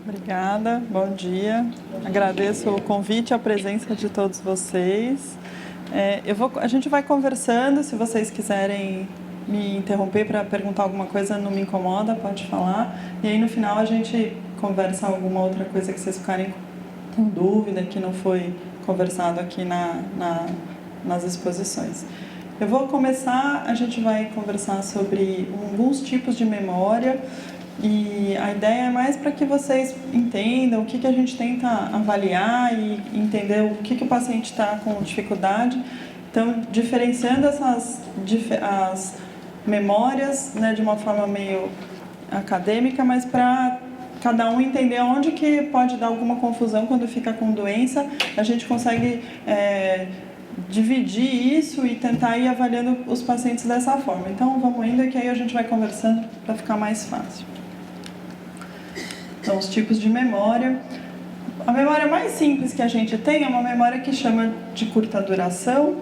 Obrigada, bom dia. Agradeço o convite e a presença de todos vocês. A gente vai conversando, se vocês quiserem me interromper para perguntar alguma coisa, não me incomoda, pode falar. E aí no final a gente conversa alguma outra coisa que vocês ficarem com dúvida, que não foi conversado aqui nas exposições. Eu vou começar, a gente vai conversar sobre alguns tipos de memória. E a ideia é mais para que vocês entendam o que a gente tenta avaliar e entender o que o paciente está com dificuldade. Então, diferenciando as memórias, né, de uma forma meio acadêmica, mas para cada um entender onde que pode dar alguma confusão quando fica com doença, a gente consegue dividir isso e tentar ir avaliando os pacientes dessa forma. Então, vamos indo que aí a gente vai conversando para ficar mais fácil. Então, os tipos de memória. A memória mais simples que a gente tem é uma memória que chama de curta duração,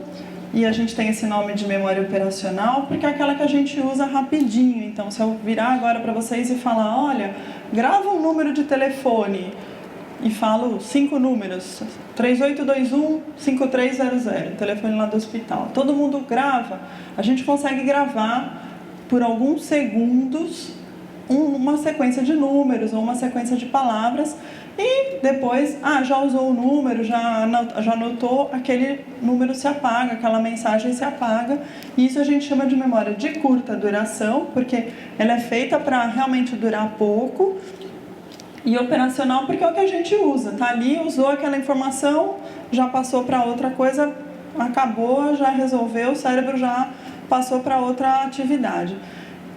e a gente tem esse nome de memória operacional porque é aquela que a gente usa rapidinho. Então, se eu virar agora para vocês e falar, olha, grava um número de telefone, e falo 5 números, 3821-5300, telefone lá do hospital. Todo mundo grava, a gente consegue gravar por alguns segundos uma sequência de números ou uma sequência de palavras e depois, já usou o número, já anotou, aquele número se apaga, aquela mensagem se apaga. E isso a gente chama de memória de curta duração, porque ela é feita para realmente durar pouco, e operacional porque é o que a gente usa, tá ali, usou aquela informação, já passou para outra coisa, acabou, já resolveu, o cérebro já passou para outra atividade.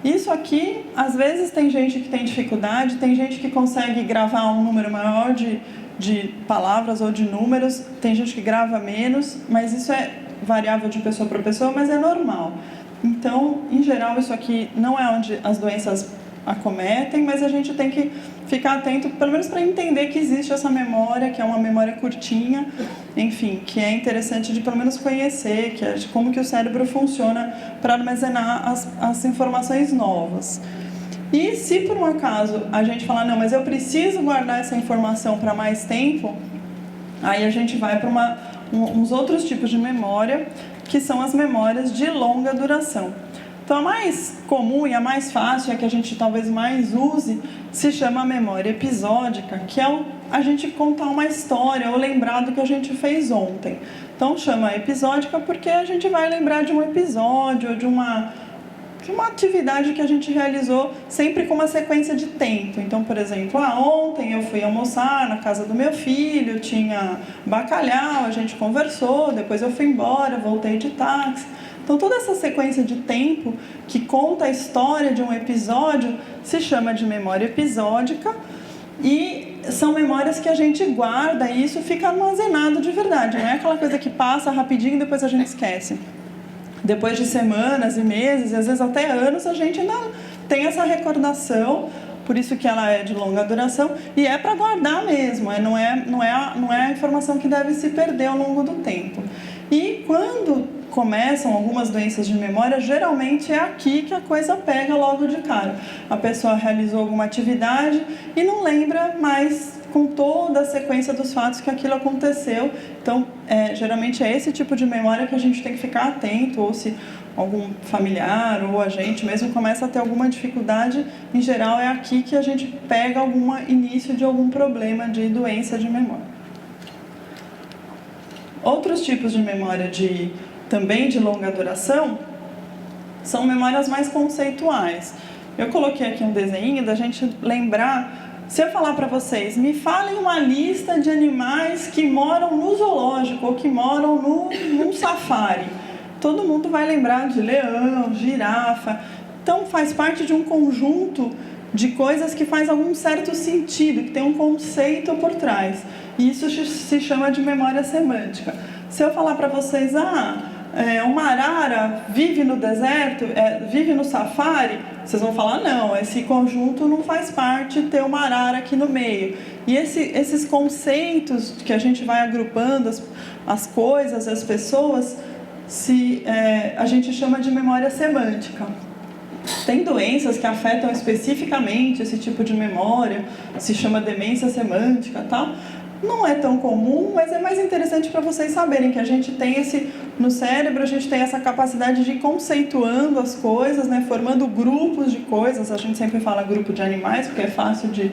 Isso aqui, às vezes tem gente que tem dificuldade, tem gente que consegue gravar um número maior de palavras ou de números, tem gente que grava menos, mas isso é variável de pessoa para pessoa, mas é normal. Então, em geral, isso aqui não é onde as doenças acometem, mas a gente tem que ficar atento, pelo menos para entender que existe essa memória, que é uma memória curtinha, enfim, que é interessante de pelo menos conhecer, que é de como que o cérebro funciona para armazenar as informações novas. E se por um acaso a gente falar, não, mas eu preciso guardar essa informação para mais tempo, aí a gente vai para uns outros tipos de memória, que são as memórias de longa duração. Então, a mais comum e a mais fácil, a que a gente talvez mais use, se chama memória episódica, que é a gente contar uma história ou lembrar do que a gente fez ontem. Então, chama episódica porque a gente vai lembrar de um episódio ou de uma atividade que a gente realizou sempre com uma sequência de tempo. Então, por exemplo, ontem eu fui almoçar na casa do meu filho, tinha bacalhau, a gente conversou, depois eu fui embora, voltei de táxi. Então, toda essa sequência de tempo que conta a história de um episódio se chama de memória episódica, e são memórias que a gente guarda e isso fica armazenado de verdade. Não é aquela coisa que passa rapidinho e depois a gente esquece. Depois de semanas e meses, e às vezes até anos, a gente ainda tem essa recordação, por isso que ela é de longa duração, e é para guardar mesmo, não é a informação que deve se perder ao longo do tempo. E quando começam algumas doenças de memória, geralmente é aqui que a coisa pega logo de cara. A pessoa realizou alguma atividade e não lembra mais com toda a sequência dos fatos que aquilo aconteceu. Então, geralmente é esse tipo de memória que a gente tem que ficar atento, ou se algum familiar ou a gente mesmo começa a ter alguma dificuldade, em geral é aqui que a gente pega algum início de algum problema de doença de memória. Outros tipos de memória também de longa duração são memórias mais conceituais. Eu coloquei aqui um desenho da gente lembrar. Se eu falar para vocês, me falem uma lista de animais que moram no zoológico ou que moram num safari. Todo mundo vai lembrar de leão, girafa. Então, faz parte de um conjunto de coisas que faz algum certo sentido, que tem um conceito por trás. E isso se chama de memória semântica. Se eu falar para vocês, uma arara vive no deserto, vive no safari, vocês vão falar, não, esse conjunto não faz parte ter uma arara aqui no meio. E esses conceitos que a gente vai agrupando, as coisas, as pessoas, a gente chama de memória semântica. Tem doenças que afetam especificamente esse tipo de memória, se chama demência semântica, tá? Não é tão comum, mas é mais interessante para vocês saberem que a gente tem no cérebro, a gente tem essa capacidade de ir conceituando as coisas, né, formando grupos de coisas. A gente sempre fala grupo de animais, porque é fácil de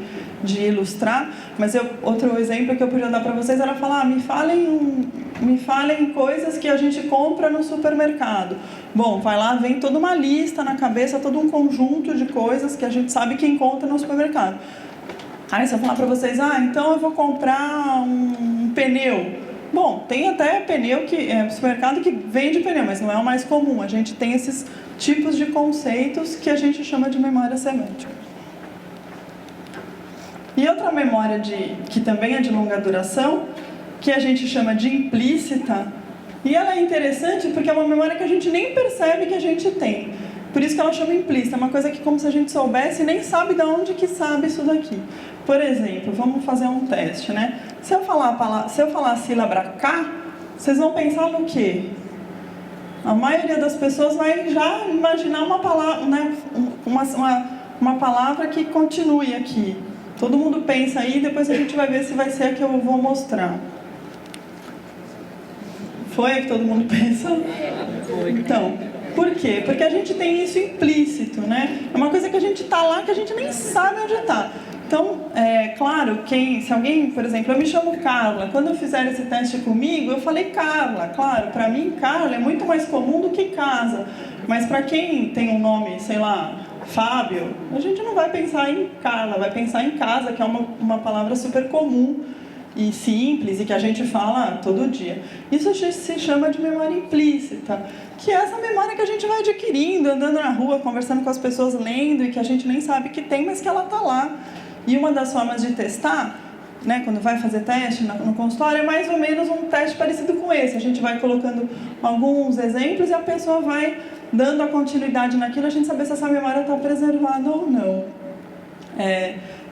ilustrar, mas outro exemplo que eu podia dar para vocês era falar, me falem coisas que a gente compra no supermercado. Bom, vai lá, vem toda uma lista na cabeça, todo um conjunto de coisas que a gente sabe que encontra no supermercado. Aí se eu falar para vocês, então eu vou comprar um pneu. Bom, tem até pneu supermercado que vende pneu, mas não é o mais comum. A gente tem esses tipos de conceitos que a gente chama de memória semântica. E outra memória que também é de longa duração, que a gente chama de implícita, e ela é interessante porque é uma memória que a gente nem percebe que a gente tem. Por isso que ela chama implícita, é uma coisa que como se a gente soubesse e nem sabe de onde que sabe isso daqui. Por exemplo, vamos fazer um teste, né? Se eu falar a sílaba K, vocês vão pensar no quê? A maioria das pessoas vai já imaginar uma palavra, né? uma palavra que continue aqui. Todo mundo pensa aí, depois a gente vai ver se vai ser a que eu vou mostrar. Foi a que todo mundo pensa? Então, por quê? Porque a gente tem isso implícito, né? É uma coisa que a gente está lá que a gente nem sabe onde está. Então, claro, se alguém, por exemplo, eu me chamo Carla, quando eu fizer esse teste comigo, eu falei Carla. Claro, para mim, Carla é muito mais comum do que casa. Mas para quem tem um nome, sei lá, Fábio, a gente não vai pensar em Carla, vai pensar em casa, que é uma palavra super comum e simples e que a gente fala todo dia. Isso se chama de memória implícita, que é essa memória que a gente vai adquirindo, andando na rua, conversando com as pessoas, lendo, e que a gente nem sabe que tem, mas que ela está lá. E uma das formas de testar, né, quando vai fazer teste no consultório, é mais ou menos um teste parecido com esse. A gente vai colocando alguns exemplos e a pessoa vai dando a continuidade naquilo, a gente saber se essa memória está preservada ou não.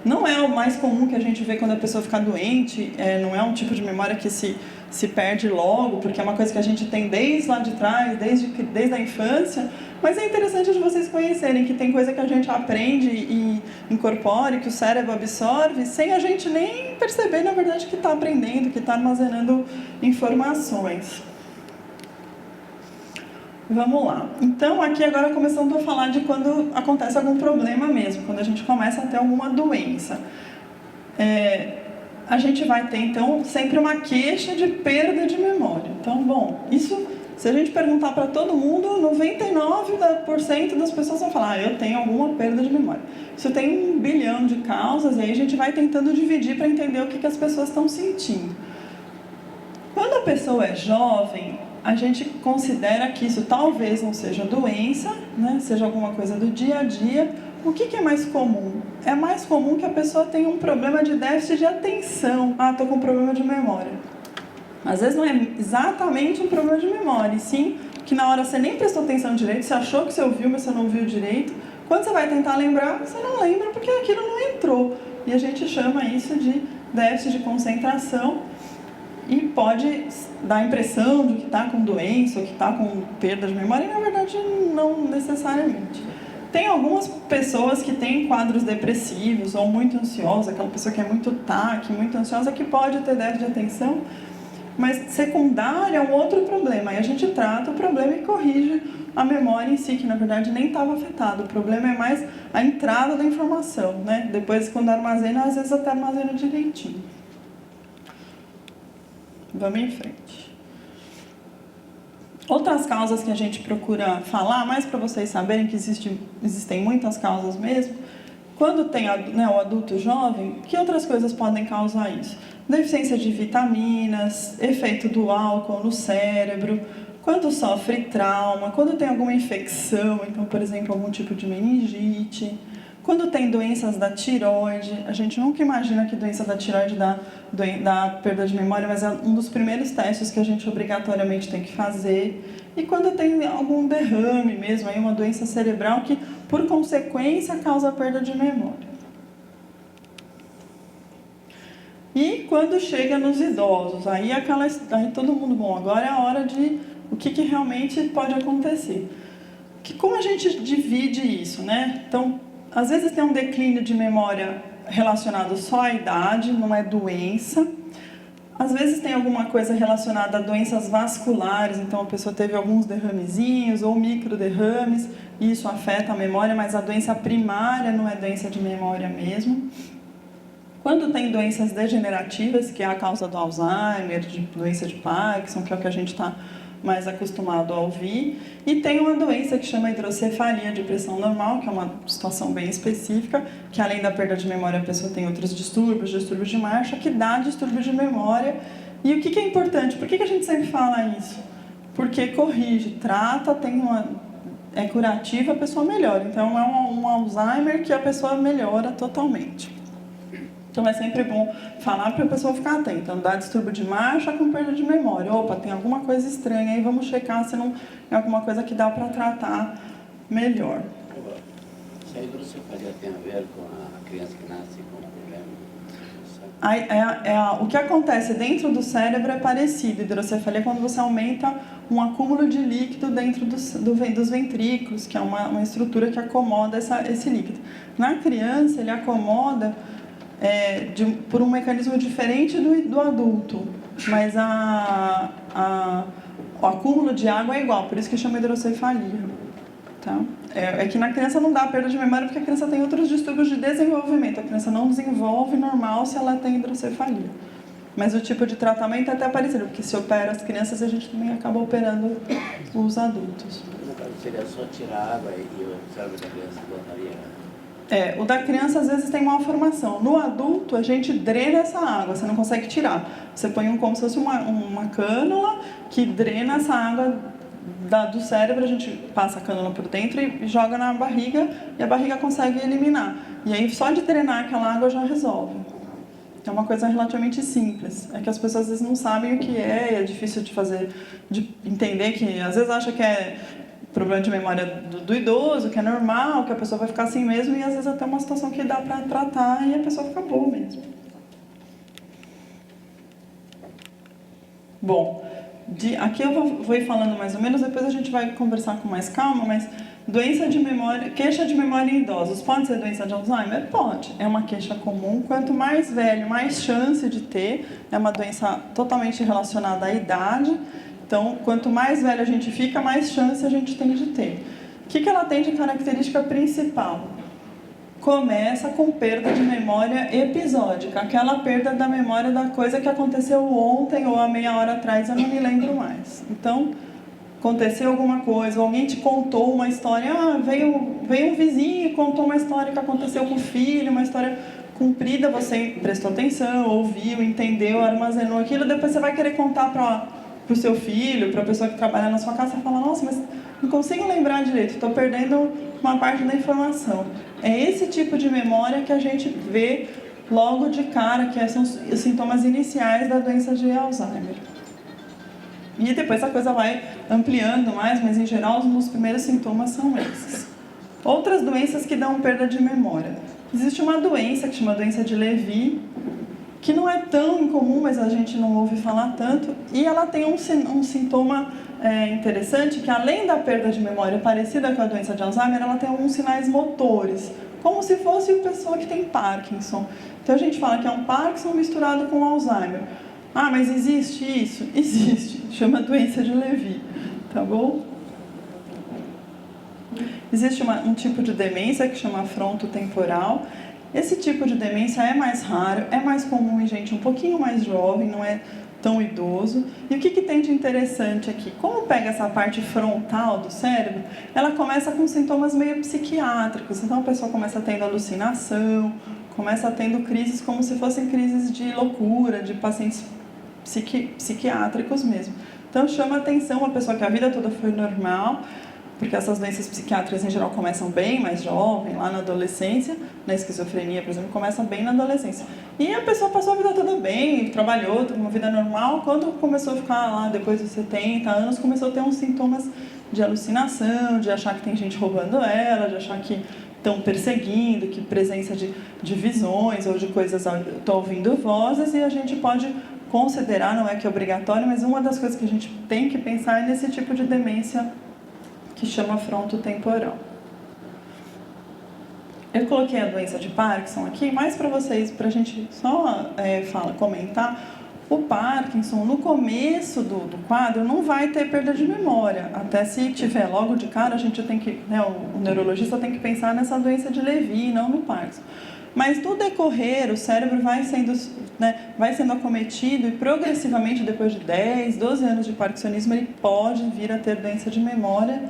Não é o mais comum que a gente vê quando a pessoa fica doente, não é um tipo de memória que se perde logo, porque é uma coisa que a gente tem desde lá de trás, desde a infância, mas é interessante de vocês conhecerem que tem coisa que a gente aprende e incorpora, que o cérebro absorve, sem a gente nem perceber, na verdade, que está aprendendo, que está armazenando informações. Vamos lá. Então, aqui agora começando a falar de quando acontece algum problema mesmo, quando a gente começa a ter alguma doença. A gente vai ter, então, sempre uma queixa de perda de memória. Então, bom, isso, se a gente perguntar para todo mundo, 99% das pessoas vão falar, eu tenho alguma perda de memória. Isso tem 1 bilhão de causas, e aí a gente vai tentando dividir para entender o que as pessoas estão sentindo. Quando a pessoa é jovem, a gente considera que isso talvez não seja doença, né? Seja alguma coisa do dia a dia. O que é mais comum? É mais comum que a pessoa tenha um problema de déficit de atenção. Estou com um problema de memória. Às vezes não é exatamente um problema de memória, e sim que na hora você nem prestou atenção direito, você achou que você ouviu, mas você não ouviu direito. Quando você vai tentar lembrar, você não lembra porque aquilo não entrou. E a gente chama isso de déficit de concentração. E pode dar a impressão de que está com doença ou que está com perda de memória, e na verdade não necessariamente. Tem algumas pessoas que têm quadros depressivos ou muito ansiosas, aquela pessoa que é muito TAC, muito ansiosa, que pode ter déficit de atenção, mas secundário é um outro problema. Aí a gente trata o problema e corrige a memória em si, que na verdade nem estava afetada. O problema é mais a entrada da informação, né? Depois, quando armazena, às vezes até armazena direitinho. Vamos em frente. Outras causas que a gente procura falar, mais para vocês saberem que existem muitas causas mesmo. Quando tem o adulto jovem, que outras coisas podem causar isso? Deficiência de vitaminas, efeito do álcool no cérebro, quando sofre trauma, quando tem alguma infecção, então, por exemplo, algum tipo de meningite. Quando tem doenças da tireoide, a gente nunca imagina que doença da tireoide dá perda de memória, mas é um dos primeiros testes que a gente obrigatoriamente tem que fazer. E quando tem algum derrame mesmo, aí uma doença cerebral que, por consequência, causa perda de memória. E quando chega nos idosos, aí todo mundo, bom, agora é a hora de o que realmente pode acontecer. como a gente divide isso, né? Então, às vezes tem um declínio de memória relacionado só à idade, não é doença. Às vezes tem alguma coisa relacionada a doenças vasculares, então a pessoa teve alguns derramezinhos ou microderrames, e isso afeta a memória, mas a doença primária não é doença de memória mesmo. Quando tem doenças degenerativas, que é a causa do Alzheimer, de doença de Parkinson, que é o que a gente está mais acostumado a ouvir, e tem uma doença que chama hidrocefalia de pressão normal, que é uma situação bem específica, que além da perda de memória a pessoa tem outros distúrbios de marcha, que dá distúrbio de memória. E o que é importante? Por que a gente sempre fala isso? Porque corrige, trata, é curativo, a pessoa melhora. Então é um Alzheimer que a pessoa melhora totalmente. Então é sempre bom falar para a pessoa ficar atenta, não dá distúrbio de marcha com perda de memória. Opa, tem alguma coisa estranha aí, vamos checar se não é alguma coisa que dá para tratar melhor. Se a hidrocefalia tem a ver com a criança que nasce com problema? O que acontece dentro do cérebro é parecido. Hidrocefalia é quando você aumenta um acúmulo de líquido dentro dos ventrículos, que é uma estrutura que acomoda esse líquido. Na criança, ele acomoda por um mecanismo diferente do adulto, mas o acúmulo de água é igual, por isso que chama hidrocefalia. Tá? É que na criança não dá perda de memória porque a criança tem outros distúrbios de desenvolvimento. A criança não desenvolve normal se ela tem hidrocefalia. Mas o tipo de tratamento é até parecido, porque se opera as crianças, a gente também acaba operando os adultos. No caso, seria só tirar água e o cérebro da criança voltaria? O da criança às vezes tem malformação. No adulto, a gente drena essa água, você não consegue tirar. Você põe como se fosse uma cânula que drena essa água do cérebro, a gente passa a cânula por dentro e joga na barriga, e a barriga consegue eliminar. E aí só de drenar aquela água já resolve. É uma coisa relativamente simples. É que as pessoas às vezes não sabem o que é difícil de entender, que às vezes acha que é problema de memória do idoso, que é normal, que a pessoa vai ficar assim mesmo, e às vezes até uma situação que dá para tratar e a pessoa fica boa mesmo. Bom, aqui eu vou ir falando mais ou menos, depois a gente vai conversar com mais calma, mas doença de memória, queixa de memória em idosos, pode ser doença de Alzheimer? Pode, é uma queixa comum, quanto mais velho, mais chance de ter, é uma doença totalmente relacionada à idade. Então, quanto mais velho a gente fica, mais chance a gente tem de ter. O que ela tem de característica principal? Começa com perda de memória episódica, aquela perda da memória da coisa que aconteceu ontem ou há meia hora atrás, eu não me lembro mais. Então, aconteceu alguma coisa, ou alguém te contou uma história, veio um vizinho e contou uma história que aconteceu com o filho, uma história comprida, você prestou atenção, ouviu, entendeu, armazenou aquilo, depois você vai querer contar para o seu filho, para a pessoa que trabalha na sua casa, você fala, nossa, mas não consigo lembrar direito, estou perdendo uma parte da informação. É esse tipo de memória que a gente vê logo de cara, que são os sintomas iniciais da doença de Alzheimer. E depois a coisa vai ampliando mais, mas em geral os primeiros sintomas são esses. Outras doenças que dão perda de memória. Existe uma doença que chama doença de Levy, que não é tão incomum, mas a gente não ouve falar tanto, e ela tem um sintoma interessante, que além da perda de memória parecida com a doença de Alzheimer, ela tem alguns sinais motores, como se fosse uma pessoa que tem Parkinson. Então a gente fala que é um Parkinson misturado com Alzheimer. Ah, mas existe isso? Existe, chama doença de Levy, tá bom? Existe um tipo de demência que chama frontotemporal. Esse tipo de demência é mais raro, é mais comum em gente um pouquinho mais jovem, não é tão idoso. E o que tem de interessante aqui? Como pega essa parte frontal do cérebro, ela começa com sintomas meio psiquiátricos. Então a pessoa começa tendo alucinação, começa tendo crises como se fossem crises de loucura, de pacientes psiquiátricos mesmo. Então chama atenção uma pessoa que a vida toda foi normal, porque essas doenças psiquiátricas em geral começam bem mais jovem, lá na adolescência, na esquizofrenia, por exemplo, começa bem na adolescência. E a pessoa passou a vida toda bem, trabalhou, teve uma vida normal, quando começou a ficar lá, depois dos 70 anos, começou a ter uns sintomas de alucinação, de achar que tem gente roubando ela, de achar que estão perseguindo, que presença de visões ou de coisas, estou ouvindo vozes, e a gente pode considerar, não é que é obrigatório, mas uma das coisas que a gente tem que pensar é nesse tipo de demência que chama frontotemporal. Eu coloquei a doença de Parkinson aqui, mais para vocês, para a gente só comentar. O Parkinson, no começo do quadro, não vai ter perda de memória. Até se tiver logo de cara, a gente tem que, o neurologista tem que pensar nessa doença de Lewy, não no Parkinson. Mas no decorrer, o cérebro vai sendo acometido e progressivamente, depois de 10, 12 anos de parkinsonismo, ele pode vir a ter doença de memória.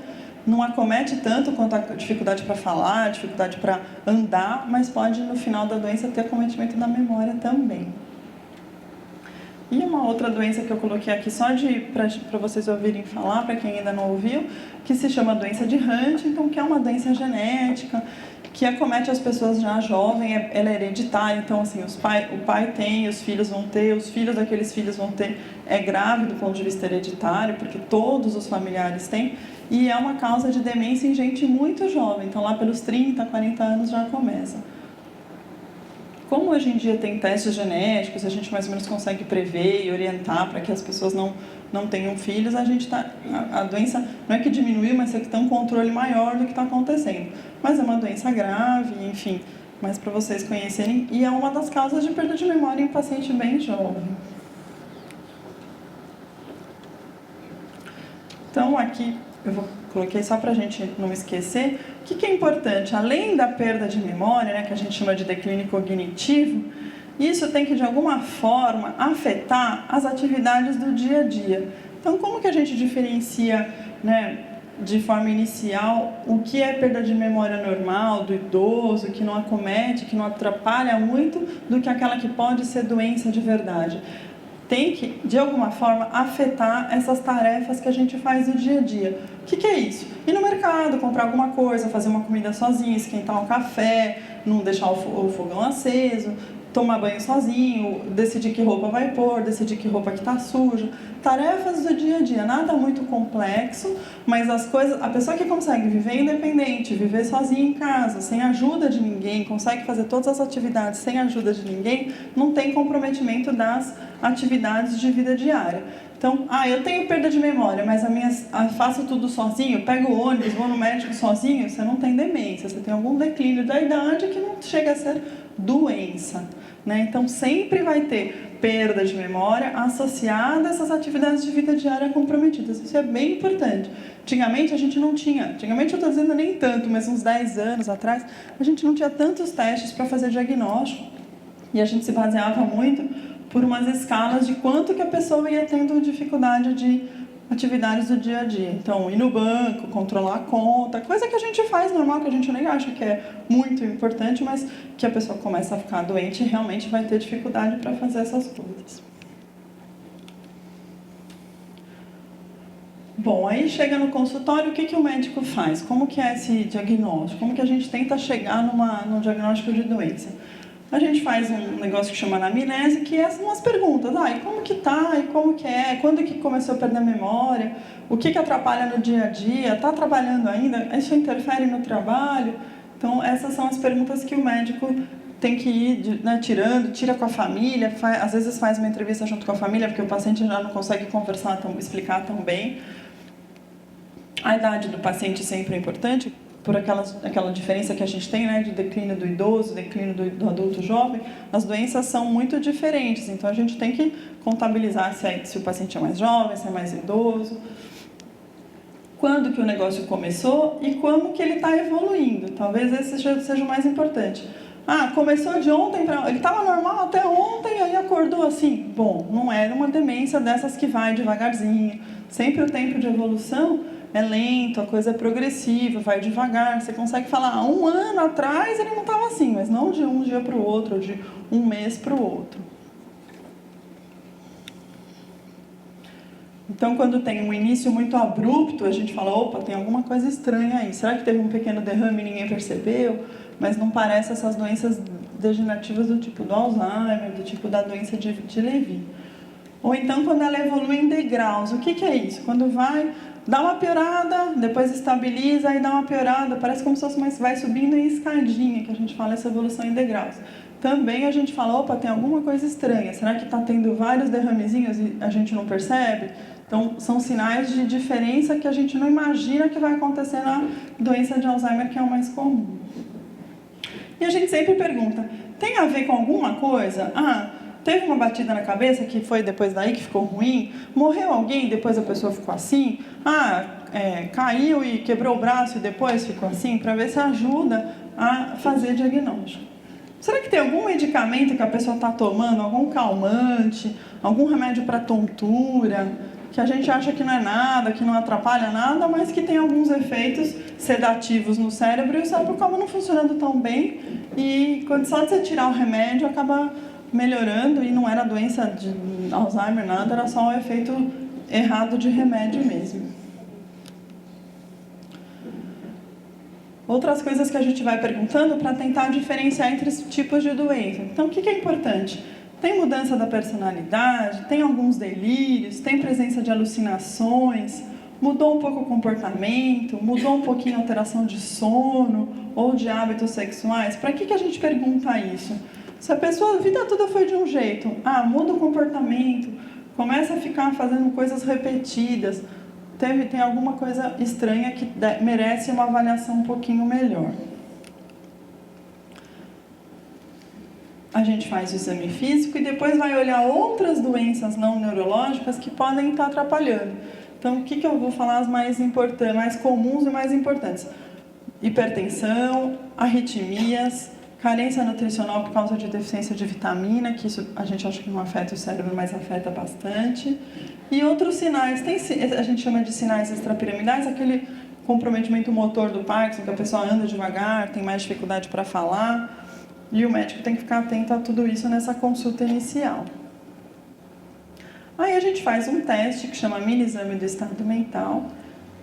Não acomete tanto quanto a dificuldade para falar, dificuldade para andar, mas pode, no final da doença, ter acometimento da memória também. E uma outra doença que eu coloquei aqui só para vocês ouvirem falar, para quem ainda não ouviu, que se chama doença de Huntington, que é uma doença genética, que acomete as pessoas já jovens, ela é hereditária, então assim, o pai tem, os filhos vão ter, os filhos daqueles filhos vão ter, é grave do ponto de vista hereditário, porque todos os familiares têm, e é uma causa de demência em gente muito jovem, então lá pelos 30, 40 anos já começa. Como hoje em dia tem testes genéticos, a gente mais ou menos consegue prever e orientar para que as pessoas não tenham filhos, a doença não é que diminuiu, mas é que tem um controle maior do que está acontecendo. Mas é uma doença grave, enfim, mas para vocês conhecerem, e é uma das causas de perda de memória em paciente bem jovem. Então aqui eu coloquei só para a gente não esquecer, o que é importante? Além da perda de memória, que a gente chama de declínio cognitivo, isso tem que, de alguma forma, afetar as atividades do dia a dia. Então, como que a gente diferencia, de forma inicial, o que é perda de memória normal, do idoso, que não acomete, que não atrapalha muito, do que aquela que pode ser doença de verdade? Tem que, de alguma forma, afetar essas tarefas que a gente faz no dia a dia. O que é isso? Ir no mercado, comprar alguma coisa, fazer uma comida sozinho, esquentar um café, não deixar o fogão aceso, tomar banho sozinho, decidir que roupa vai pôr, decidir que roupa que está suja. Tarefas do dia a dia, nada muito complexo, mas a pessoa que consegue viver independente, viver sozinha em casa, sem ajuda de ninguém, consegue fazer todas as atividades sem ajuda de ninguém, não tem comprometimento das atividades de vida diária. Então, eu tenho perda de memória, mas faço tudo sozinho, pego o ônibus, vou no médico sozinho, você não tem demência, você tem algum declínio da idade que não chega a ser doença. Então, sempre vai ter perda de memória associada a essas atividades de vida diária comprometidas. Isso é bem importante. Antigamente, a gente não tinha. Antigamente, eu estou dizendo nem tanto, mas uns 10 anos atrás, a gente não tinha tantos testes para fazer diagnóstico. E a gente se baseava muito por umas escalas de quanto que a pessoa ia tendo dificuldade de atividades do dia a dia. Então, ir no banco, controlar a conta, coisa que a gente faz normal, que a gente nem acha que é muito importante, mas que a pessoa começa a ficar doente e realmente vai ter dificuldade para fazer essas coisas. Bom, aí chega no consultório, o que o médico faz? Como que é esse diagnóstico? Como que a gente tenta chegar num diagnóstico de doença? A gente faz um negócio que chama anamnese, que são umas perguntas. E como que tá? E como que é? Quando que começou a perder a memória? O que atrapalha no dia a dia? Está trabalhando ainda? Isso interfere no trabalho? Então, essas são as perguntas que o médico tem que ir tira com a família, às vezes faz uma entrevista junto com a família, porque o paciente já não consegue explicar tão bem. A idade do paciente sempre é importante, por aquela diferença que a gente tem, de declínio do idoso, declínio do adulto jovem, as doenças são muito diferentes. Então, a gente tem que contabilizar se o paciente é mais jovem, se é mais idoso, quando que o negócio começou e como que ele está evoluindo. Talvez esse seja o mais importante. Começou de ontem, ele estava normal até ontem, aí acordou assim. Bom, não era uma demência dessas que vai devagarzinho. Sempre o tempo de evolução é lento, a coisa é progressiva, vai devagar. Você consegue falar, 1 ano atrás ele não estava assim, mas não de um dia para o outro, ou de um mês para o outro. Então, quando tem um início muito abrupto, a gente fala, opa, tem alguma coisa estranha aí. Será que teve um pequeno derrame e ninguém percebeu? Mas não parece essas doenças degenerativas do tipo do Alzheimer, do tipo da doença de Lewy. Ou então, quando ela evolui em degraus. O que é isso? Quando dá uma piorada, depois estabiliza, aí dá uma piorada, parece como se fosse, mas vai subindo em escadinha, que a gente fala essa evolução em degraus. Também a gente fala, opa, tem alguma coisa estranha, será que está tendo vários derramezinhos e a gente não percebe? Então, são sinais de diferença que a gente não imagina que vai acontecer na doença de Alzheimer, que é o mais comum. E a gente sempre pergunta, tem a ver com alguma coisa? Teve uma batida na cabeça que foi depois daí que ficou ruim? Morreu alguém e depois a pessoa ficou assim? Caiu e quebrou o braço e depois ficou assim? Para ver se ajuda a fazer diagnóstico. Será que tem algum medicamento que a pessoa está tomando, algum calmante, algum remédio para tontura, que a gente acha que não é nada, que não atrapalha nada, mas que tem alguns efeitos sedativos no cérebro e o cérebro acaba não funcionando tão bem e quando só de você tirar o remédio acaba melhorando e não era doença de Alzheimer, nada, era só o efeito errado de remédio mesmo. Outras coisas que a gente vai perguntando para tentar diferenciar entre os tipos de doença. Então, o que é importante? Tem mudança da personalidade, tem alguns delírios, tem presença de alucinações, mudou um pouco o comportamento, mudou um pouquinho a alteração de sono ou de hábitos sexuais. Para que a gente pergunta isso? Se a pessoa, a vida toda foi de um jeito, muda o comportamento, começa a ficar fazendo coisas repetidas, tem alguma coisa estranha que merece uma avaliação um pouquinho melhor. A gente faz o exame físico e depois vai olhar outras doenças não neurológicas que podem estar atrapalhando. Então, o que eu vou falar as mais importantes, mais comuns e mais importantes? Hipertensão, arritmias, carência nutricional por causa de deficiência de vitamina, que isso a gente acha que não afeta o cérebro, mas afeta bastante. E outros sinais, a gente chama de sinais extrapiramidais, aquele comprometimento motor do Parkinson, que a pessoa anda devagar, tem mais dificuldade para falar, e o médico tem que ficar atento a tudo isso nessa consulta inicial. Aí a gente faz um teste que chama mini exame do estado mental,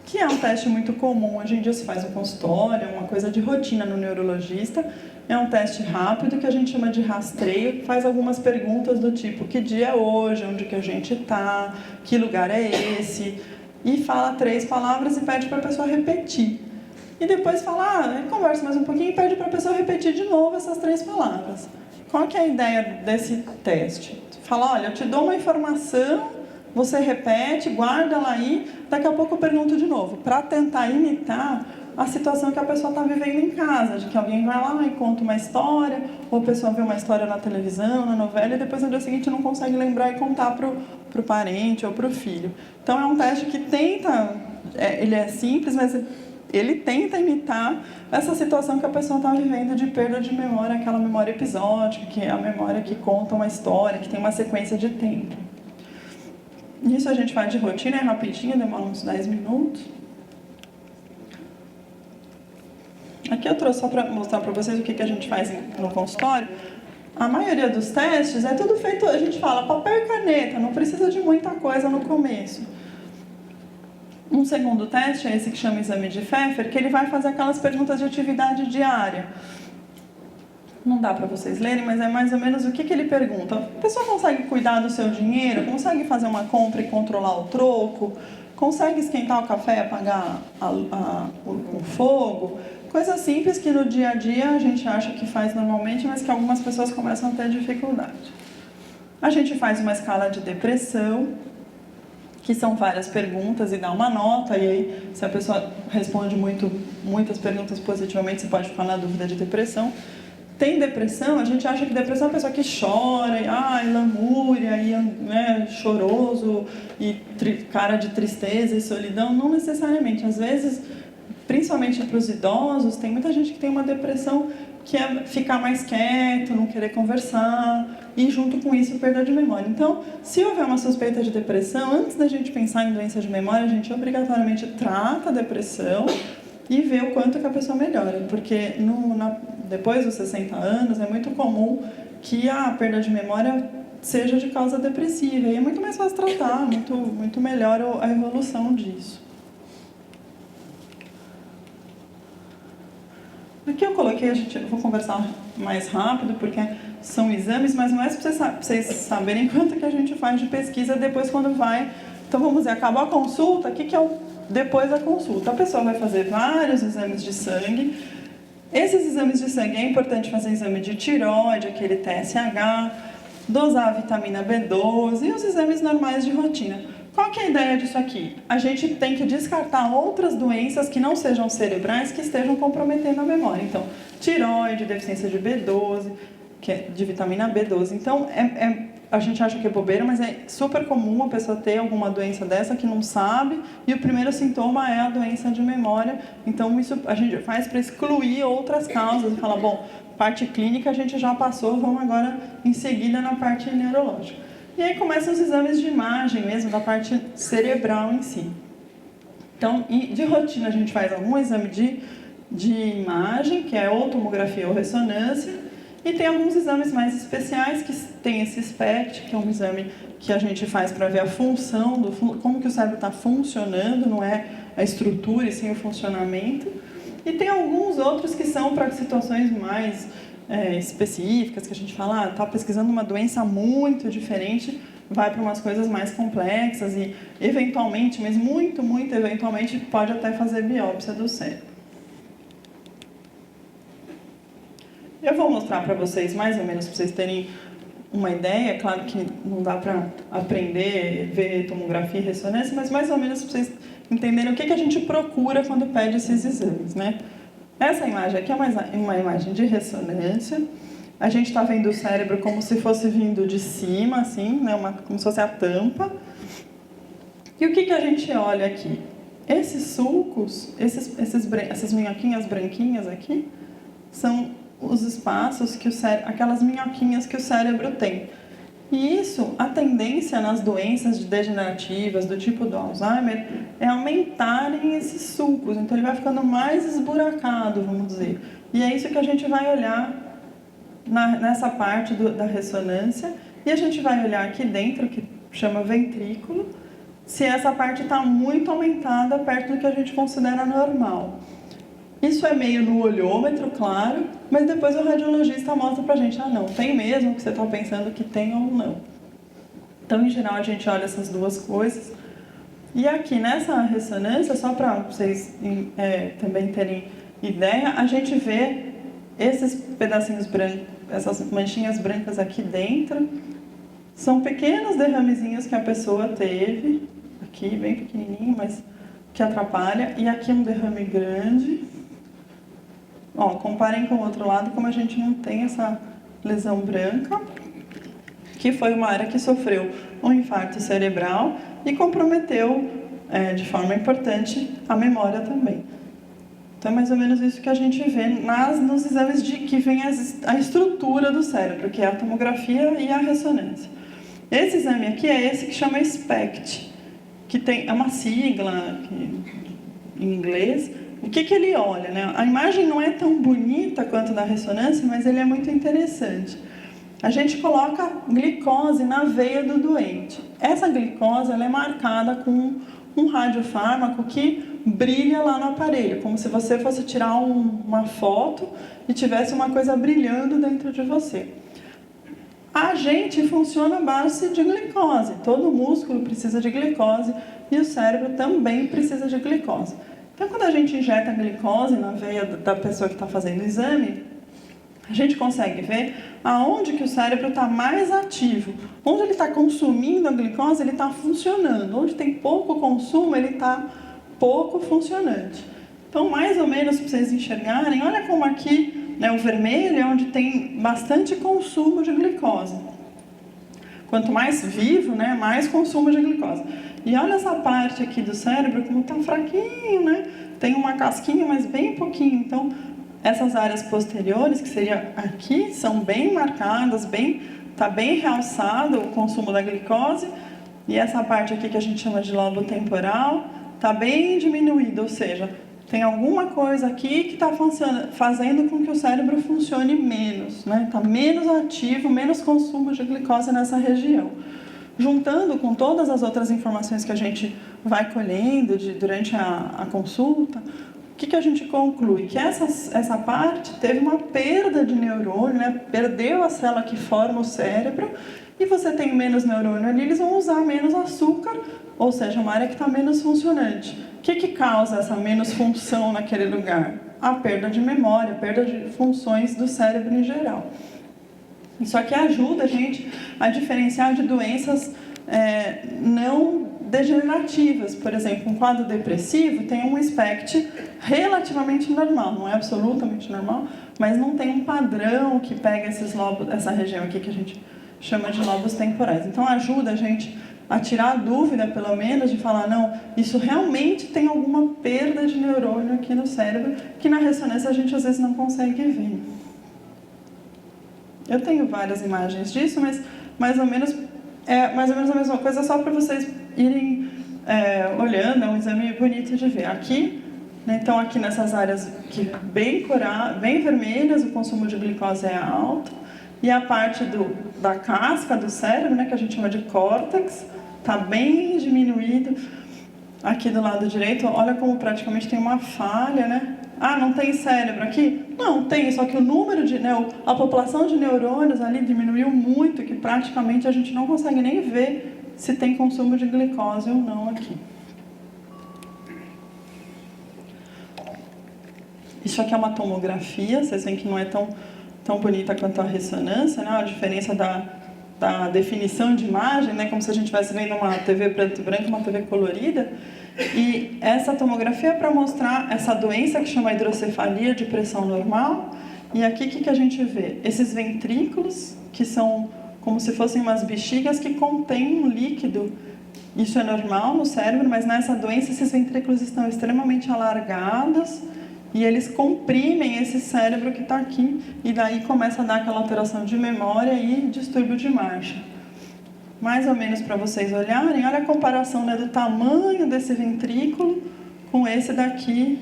que é um teste muito comum, hoje em dia se faz no consultório, é uma coisa de rotina no neurologista, é um teste rápido que a gente chama de rastreio, faz algumas perguntas do tipo, que dia é hoje, onde que a gente está, que lugar é esse, e fala 3 palavras e pede para a pessoa repetir. E depois fala, conversa mais um pouquinho e pede para a pessoa repetir de novo essas 3 palavras. Qual que é a ideia desse teste? Fala, olha, eu te dou uma informação, você repete, guarda ela aí, daqui a pouco eu pergunto de novo, para tentar imitar a situação que a pessoa está vivendo em casa, de que alguém vai lá e conta uma história, ou a pessoa vê uma história na televisão, na novela, e depois no dia seguinte não consegue lembrar e contar para o parente ou para o filho. Então é um teste que tenta, ele é simples, mas ele tenta imitar essa situação que a pessoa está vivendo de perda de memória, aquela memória episódica, que é a memória que conta uma história, que tem uma sequência de tempo. Isso a gente faz de rotina, é rapidinho, demora uns 10 minutos. Aqui eu trouxe só para mostrar para vocês o que a gente faz no consultório. A maioria dos testes é tudo feito, a gente fala, papel e caneta, não precisa de muita coisa no começo. Um segundo teste é esse que chama exame de Pfeffer, que ele vai fazer aquelas perguntas de atividade diária. Não dá para vocês lerem, mas é mais ou menos o que ele pergunta. A pessoa consegue cuidar do seu dinheiro? Consegue fazer uma compra e controlar o troco? Consegue esquentar o café e apagar o fogo? Coisas simples que no dia a dia a gente acha que faz normalmente, mas que algumas pessoas começam a ter dificuldade. A gente faz uma escala de depressão, que são várias perguntas e dá uma nota, e aí se a pessoa responde muitas perguntas positivamente, você pode ficar na dúvida de depressão. Tem depressão, a gente acha que depressão é uma pessoa que chora, e lamúria, e choroso, e cara de tristeza e solidão. Não necessariamente. Às vezes, principalmente para os idosos, tem muita gente que tem uma depressão que é ficar mais quieto, não querer conversar, e junto com isso, perda de memória. Então, se houver uma suspeita de depressão, antes da gente pensar em doença de memória, a gente obrigatoriamente trata a depressão e vê o quanto que a pessoa melhora, porque depois dos 60 anos é muito comum que a perda de memória seja de causa depressiva, e é muito mais fácil tratar, muito melhor a evolução disso. Aqui eu coloquei, eu vou conversar mais rápido, porque são exames, mas não é para vocês saberem quanto que a gente faz de pesquisa depois quando vai. Então vamos dizer, acabou a consulta, o que é o depois da consulta? A pessoa vai fazer vários exames de sangue. Esses exames de sangue é importante fazer exame de tireoide, aquele TSH, dosar a vitamina B12 e os exames normais de rotina. Qual que é a ideia disso aqui? A gente tem que descartar outras doenças que não sejam cerebrais que estejam comprometendo a memória. Então, tireoide, deficiência de B12, que é de vitamina B12. Então, a gente acha que é bobeira, mas é super comum a pessoa ter alguma doença dessa que não sabe, e o primeiro sintoma é a doença de memória. Então, isso a gente faz para excluir outras causas e falar, bom, parte clínica a gente já passou, vamos agora em seguida na parte neurológica. E aí começam os exames de imagem mesmo, da parte cerebral em si. Então, de rotina a gente faz algum exame de imagem, que é ou tomografia ou ressonância, e tem alguns exames mais especiais, que tem esse SPECT, que é um exame que a gente faz para ver a função, como que o cérebro está funcionando, não é a estrutura e sim o funcionamento. E tem alguns outros que são para situações mais específicas, que a gente fala, está pesquisando uma doença muito diferente, vai para umas coisas mais complexas e, eventualmente, mas muito, muito eventualmente, pode até fazer biópsia do cérebro. Eu vou mostrar para vocês, mais ou menos, para vocês terem uma ideia. Claro que não dá para aprender, ver tomografia e ressonância, mas mais ou menos para vocês entenderem o que a gente procura quando pede esses exames, né? Essa imagem aqui é uma imagem de ressonância. A gente está vendo o cérebro como se fosse vindo de cima, assim, né? Como se fosse a tampa. E o que a gente olha aqui? Esses sulcos, essas minhoquinhas branquinhas aqui, são os espaços que aquelas minhoquinhas que o cérebro tem. E isso, a tendência nas doenças degenerativas do tipo do Alzheimer é aumentarem esses sulcos. Então ele vai ficando mais esburacado, vamos dizer. E é isso que a gente vai olhar nessa parte da ressonância. E a gente vai olhar aqui dentro, que chama ventrículo, se essa parte está muito aumentada perto do que a gente considera normal. Isso é meio no olhômetro, claro, mas depois o radiologista mostra pra gente, não, tem mesmo o que você está pensando que tem ou não. Então, em geral, a gente olha essas duas coisas. E aqui nessa ressonância, só para vocês também terem ideia, a gente vê esses pedacinhos brancos, essas manchinhas brancas aqui dentro, são pequenos derramezinhos que a pessoa teve, aqui bem pequenininho, mas que atrapalha, e aqui um derrame grande. Ó, comparem com o outro lado, como a gente não tem essa lesão branca, que foi uma área que sofreu um infarto cerebral e comprometeu de forma importante a memória também. Então é mais ou menos isso que a gente vê nos exames que vem a estrutura do cérebro, que é a tomografia e a ressonância. Esse exame aqui é esse que chama SPECT, que é uma sigla em inglês. O que ele olha, né? A imagem não é tão bonita quanto da ressonância, mas ele é muito interessante. A gente coloca glicose na veia do doente. Essa glicose ela é marcada com um radiofármaco que brilha lá no aparelho, como se você fosse tirar uma foto e tivesse uma coisa brilhando dentro de você. A gente funciona à base de glicose. Todo músculo precisa de glicose e o cérebro também precisa de glicose. Então, quando a gente injeta glicose na veia da pessoa que está fazendo o exame, a gente consegue ver aonde que o cérebro está mais ativo. Onde ele está consumindo a glicose, ele está funcionando. Onde tem pouco consumo, ele está pouco funcionante. Então, mais ou menos, para vocês enxergarem, olha como aqui, né, o vermelho é onde tem bastante consumo de glicose. Quanto mais vivo, né, mais consumo de glicose. E olha essa parte aqui do cérebro como está fraquinho, né? Tem uma casquinha, mas bem pouquinho. Então, essas áreas posteriores, que seria aqui, são bem marcadas, está bem realçado o consumo da glicose. E essa parte aqui que a gente chama de lobo temporal está bem diminuída, ou seja, tem alguma coisa aqui que está fazendo com que o cérebro funcione menos, né? Está menos ativo, menos consumo de glicose nessa região. Juntando com todas as outras informações que a gente vai colhendo durante a consulta, o que a gente conclui? Que essa parte teve uma perda de neurônio, né? Perdeu a célula que forma o cérebro, e você tem menos neurônio ali, eles vão usar menos açúcar, ou seja, uma área que está menos funcionante. O que causa essa menos função naquele lugar? A perda de memória, a perda de funções do cérebro em geral. Isso aqui ajuda a gente a diferenciar de doenças não degenerativas. Por exemplo, um quadro depressivo tem um SPECT relativamente normal, não é absolutamente normal, mas não tem um padrão que pega esses lobos, essa região aqui que a gente chama de lobos temporais. Então ajuda a gente a tirar a dúvida, pelo menos, de falar, não, isso realmente tem alguma perda de neurônio aqui no cérebro, que na ressonância a gente às vezes não consegue ver. Eu tenho várias imagens disso, mas mais ou menos a mesma coisa, só para vocês irem olhando, é um exame bonito de ver. Aqui, né, então aqui nessas áreas que bem vermelhas, o consumo de glicose é alto, e a parte da casca do cérebro, né, que a gente chama de córtex, está bem diminuído. Aqui do lado direito, olha como praticamente tem uma falha, né? Ah, não tem cérebro aqui? Não, tem, só que o número a população de neurônios ali diminuiu muito, que praticamente a gente não consegue nem ver se tem consumo de glicose ou não aqui. Isso aqui é uma tomografia, vocês veem que não é tão bonita quanto a ressonância, né? A diferença da definição de imagem, né? Como se a gente estivesse vendo uma TV preto e branco, uma TV colorida. E essa tomografia é para mostrar essa doença que chama hidrocefalia de pressão normal. E aqui o que a gente vê? Esses ventrículos, que são como se fossem umas bexigas que contêm um líquido. Isso é normal no cérebro, mas nessa doença esses ventrículos estão extremamente alargados e eles comprimem esse cérebro que está aqui, e daí começa a dar aquela alteração de memória e distúrbio de marcha. Mais ou menos para vocês olharem, olha a comparação, né, do tamanho desse ventrículo com esse daqui.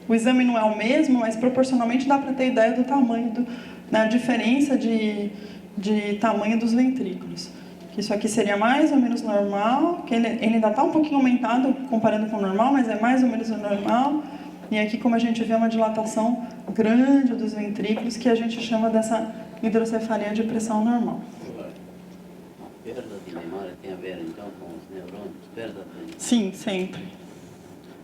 O exame não é o mesmo, mas proporcionalmente dá para ter ideia do tamanho, da diferença de tamanho dos ventrículos. Isso aqui seria mais ou menos normal, que ele ainda está um pouquinho aumentado comparando com o normal, mas é mais ou menos o normal. E aqui, como a gente vê, uma dilatação grande dos ventrículos, que a gente chama dessa hidrocefalia de pressão normal. A perda de memória tem a ver, então, com os neurônios? Perda de... Sim, sempre.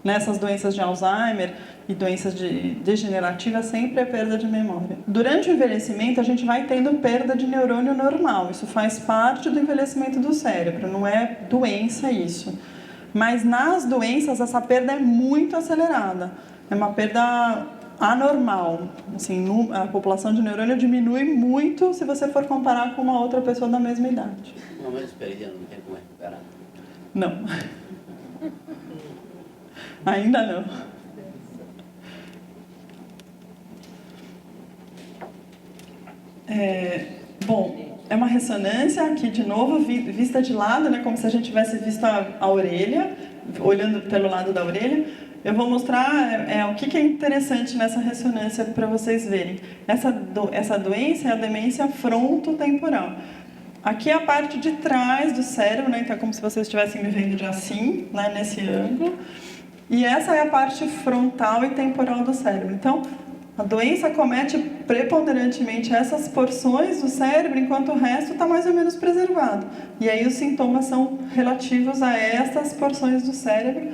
Nessas doenças de Alzheimer e doenças degenerativas, sempre é perda de memória. Durante o envelhecimento, a gente vai tendo perda de neurônio normal. Isso faz parte do envelhecimento do cérebro, não é doença isso. Mas nas doenças, essa perda é muito acelerada. É uma perda anormal. Assim, a população de neurônio diminui muito se você for comparar com uma outra pessoa da mesma idade. Uma vez perdida, não tem como recuperar? Não. Ainda não. Bom, é uma ressonância aqui de novo, vista de lado, né, como se a gente tivesse visto a orelha, olhando pelo lado da orelha. Eu vou mostrar o que é interessante nessa ressonância para vocês verem. Essa doença é a demência frontotemporal. Aqui é a parte de trás do cérebro, né? Então é como se vocês estivessem me vendo de assim, né? Nesse ângulo. E essa é a parte frontal e temporal do cérebro. Então, a doença comete preponderantemente essas porções do cérebro, enquanto o resto está mais ou menos preservado. E aí os sintomas são relativos a essas porções do cérebro.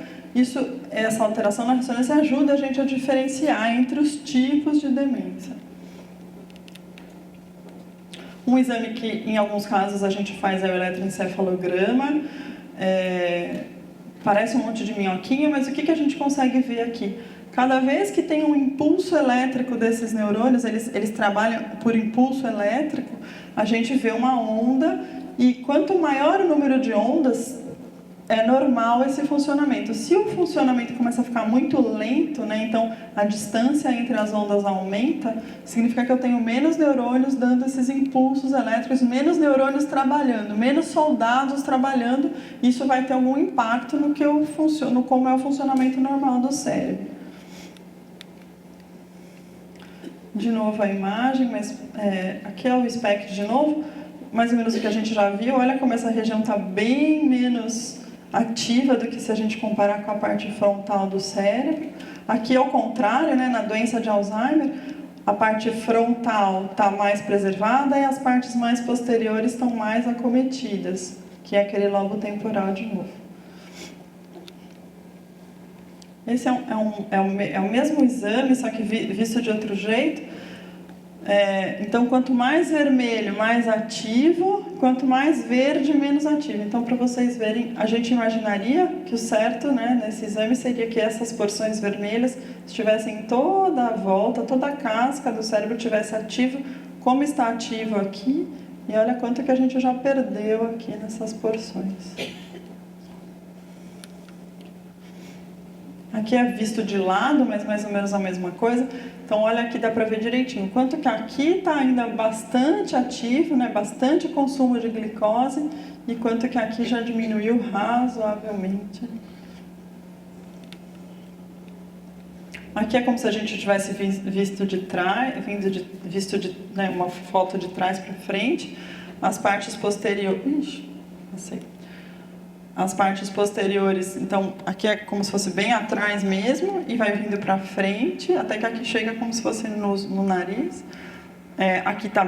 Essa alteração na ressonância ajuda a gente a diferenciar entre os tipos de demência. Um exame que, em alguns casos, a gente faz é o eletroencefalograma. Parece um monte de minhoquinha, mas o que a gente consegue ver aqui? Cada vez que tem um impulso elétrico desses neurônios, eles trabalham por impulso elétrico, a gente vê uma onda, e quanto maior o número de ondas, é normal esse funcionamento. Se o funcionamento começa a ficar muito lento, né, então a distância entre as ondas aumenta, significa que eu tenho menos neurônios dando esses impulsos elétricos, menos neurônios trabalhando, menos soldados trabalhando. Isso vai ter algum impacto no como é o funcionamento normal do cérebro. De novo a imagem, mas aqui é o SPECT de novo, mais ou menos o que a gente já viu. Olha como essa região está bem menos ativa do que se a gente comparar com a parte frontal do cérebro. Aqui, ao contrário, né, na doença de Alzheimer, a parte frontal está mais preservada e as partes mais posteriores estão mais acometidas, que é aquele lobo temporal de novo. Esse é o mesmo exame, só que visto de outro jeito. Então, quanto mais vermelho, mais ativo, quanto mais verde, menos ativo. Então, para vocês verem, a gente imaginaria que o certo, né, nesse exame seria que essas porções vermelhas estivessem toda a volta, toda a casca do cérebro estivesse ativo, como está ativo aqui, e olha quanto que a gente já perdeu aqui nessas porções. Aqui é visto de lado, mas mais ou menos a mesma coisa. Então, olha aqui, dá para ver direitinho. Quanto que aqui está ainda bastante ativo, né? Bastante consumo de glicose, e quanto que aqui já diminuiu razoavelmente. Aqui é como se a gente tivesse visto de trás, né, uma foto de trás para frente. As partes posteriores... As partes posteriores, então, aqui é como se fosse bem atrás mesmo, e vai vindo para frente, até que aqui chega como se fosse no nariz. Aqui está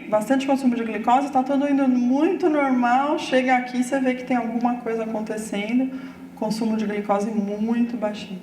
bastante consumo de glicose, está tudo indo muito normal, chega aqui, você vê que tem alguma coisa acontecendo, consumo de glicose muito baixinho.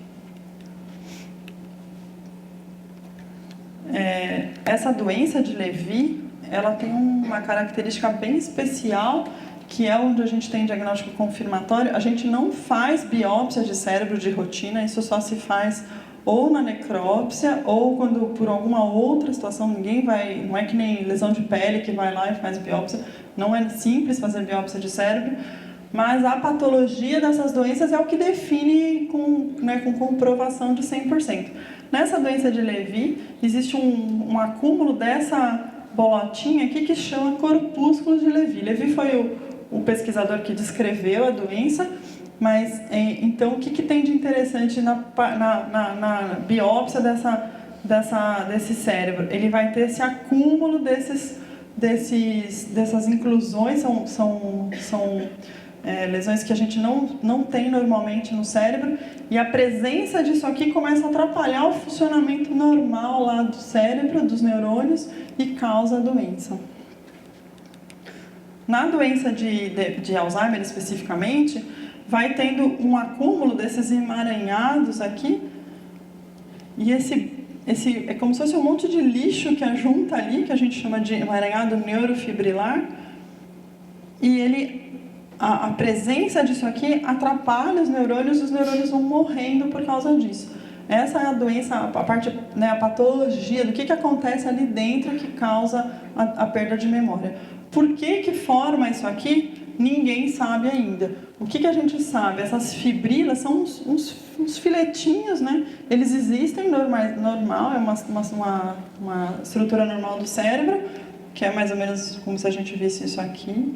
Essa doença de Levy, ela tem uma característica bem especial, que é onde a gente tem diagnóstico confirmatório. A gente não faz biópsia de cérebro de rotina, isso só se faz ou na necrópsia, ou quando por alguma outra situação ninguém vai, não é que nem lesão de pele que vai lá e faz biópsia, não é simples fazer biópsia de cérebro, mas a patologia dessas doenças é o que define com comprovação de 100%. Nessa doença de Levy, existe um acúmulo dessa bolotinha aqui que chama corpúsculo de Levy. Levy foi o pesquisador que descreveu a doença, mas então o que tem de interessante na biópsia desse cérebro? Ele vai ter esse acúmulo dessas inclusões, são lesões que a gente não tem normalmente no cérebro, e a presença disso aqui começa a atrapalhar o funcionamento normal lá do cérebro, dos neurônios, e causa a doença. Na doença de Alzheimer, especificamente, vai tendo um acúmulo desses emaranhados aqui, e é como se fosse um monte de lixo que ajunta ali, que a gente chama de emaranhado neurofibrilar, e a presença disso aqui atrapalha os neurônios vão morrendo por causa disso. Essa é a doença, a patologia, do que acontece ali dentro que causa a perda de memória. Por que forma isso aqui? Ninguém sabe ainda. O que a gente sabe? Essas fibrilas são uns filetinhos, né? Eles existem normal, é uma estrutura normal do cérebro, que é mais ou menos como se a gente visse isso aqui.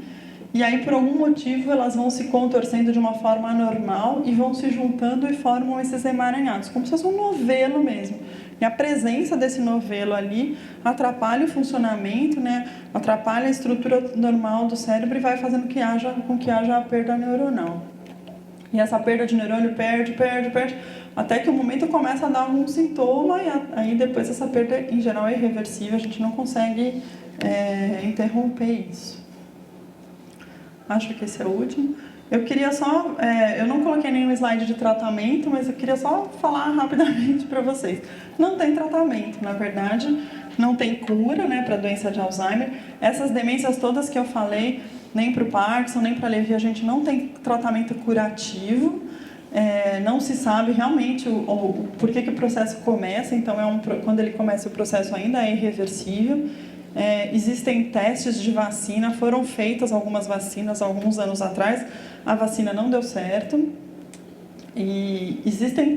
E aí, por algum motivo, elas vão se contorcendo de uma forma anormal e vão se juntando e formam esses emaranhados, como se fosse um novelo mesmo. E a presença desse novelo ali atrapalha o funcionamento, né? Atrapalha a estrutura normal do cérebro e vai fazendo com que haja a perda neuronal. E essa perda de neurônio perde, até que o momento começa a dar algum sintoma, e aí depois essa perda, em geral, é irreversível, a gente não consegue interromper isso. Acho que esse é o último. Eu queria só... eu não coloquei nenhum slide de tratamento, mas eu queria só falar rapidamente para vocês. Não tem tratamento, na verdade. Não tem cura, né, para a doença de Alzheimer. Essas demências todas que eu falei, nem para o Parkinson, nem para a Levy, a gente não tem tratamento curativo. Não se sabe realmente por que o processo começa. Então, quando ele começa, o processo ainda é irreversível. Existem testes de vacina, foram feitas algumas vacinas alguns anos atrás, a vacina não deu certo, e existem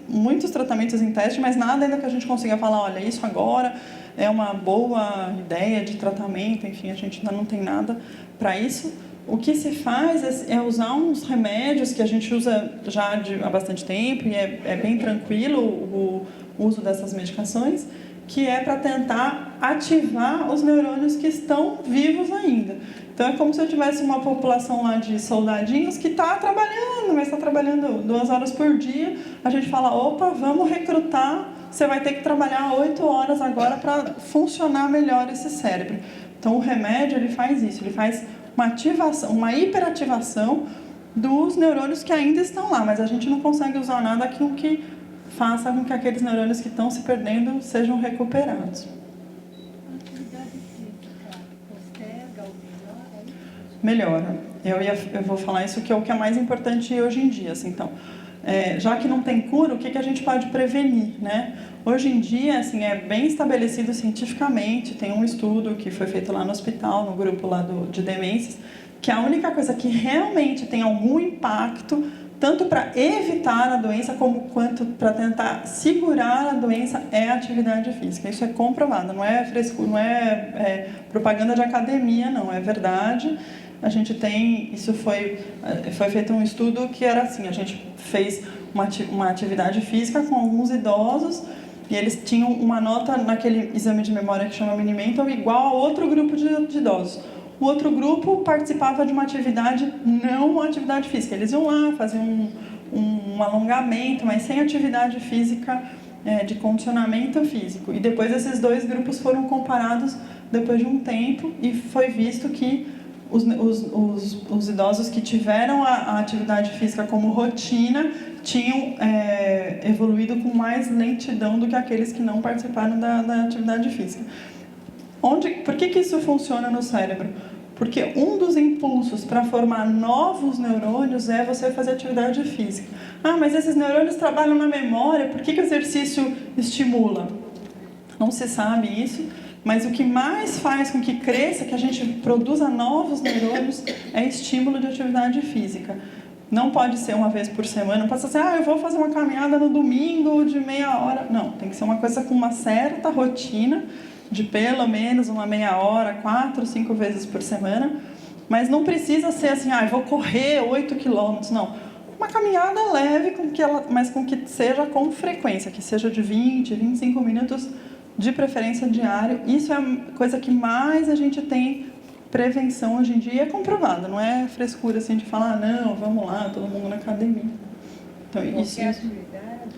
muitos tratamentos em teste, mas nada ainda que a gente consiga falar, olha, isso agora é uma boa ideia de tratamento, enfim, a gente ainda não tem nada para isso. O que se faz é usar uns remédios que a gente usa já há bastante tempo, e é bem tranquilo o uso dessas medicações, que é para tentar ativar os neurônios que estão vivos ainda. Então, é como se eu tivesse uma população lá de soldadinhos que está trabalhando, mas está trabalhando 2 horas por dia. A gente fala, opa, vamos recrutar, você vai ter que trabalhar 8 horas agora para funcionar melhor esse cérebro. Então, o remédio, ele faz isso, ele faz uma ativação, uma hiperativação dos neurônios que ainda estão lá, mas a gente não consegue usar nada que faça com que aqueles neurônios que estão se perdendo sejam recuperados. melhora. Eu vou falar isso que é o que é mais importante hoje em dia. Assim, então, já que não tem cura, o que a gente pode prevenir, né? Hoje em dia, assim, é bem estabelecido cientificamente, tem um estudo que foi feito lá no hospital, no grupo lá de demências, que a única coisa que realmente tem algum impacto, tanto para evitar a doença quanto para tentar segurar a doença, é a atividade física. Isso é comprovado, não é frescura, não é propaganda de academia, não, é verdade. A gente tem, isso foi feito um estudo que era assim, a gente fez uma atividade física com alguns idosos e eles tinham uma nota naquele exame de memória que chama Mini-Mental igual a outro grupo de idosos. O outro grupo participava de uma atividade, não uma atividade física. Eles iam lá, faziam um alongamento, mas sem atividade física, de condicionamento físico. E depois esses dois grupos foram comparados depois de um tempo e foi visto que os idosos que tiveram a atividade física como rotina tinham evoluído com mais lentidão do que aqueles que não participaram da atividade física. Por que isso funciona no cérebro? Porque um dos impulsos para formar novos neurônios é você fazer atividade física. Ah, mas esses neurônios trabalham na memória, por que o exercício estimula? Não se sabe isso, mas o que mais faz com que cresça, que a gente produza novos neurônios, é estímulo de atividade física. Não pode ser uma vez por semana, não pode ser eu vou fazer uma caminhada no domingo de meia hora. Não, tem que ser uma coisa com uma certa rotina, de pelo menos uma meia hora, 4, 5 vezes por semana. Mas não precisa ser assim, vou correr 8 quilômetros, não. Uma caminhada leve, mas com que seja com frequência, que seja de 20, 25 minutos, de preferência diário. Isso é a coisa que mais a gente tem prevenção hoje em dia, é comprovado, não é frescura assim de falar, não, vamos lá, todo mundo na academia. Então, qualquer atividade,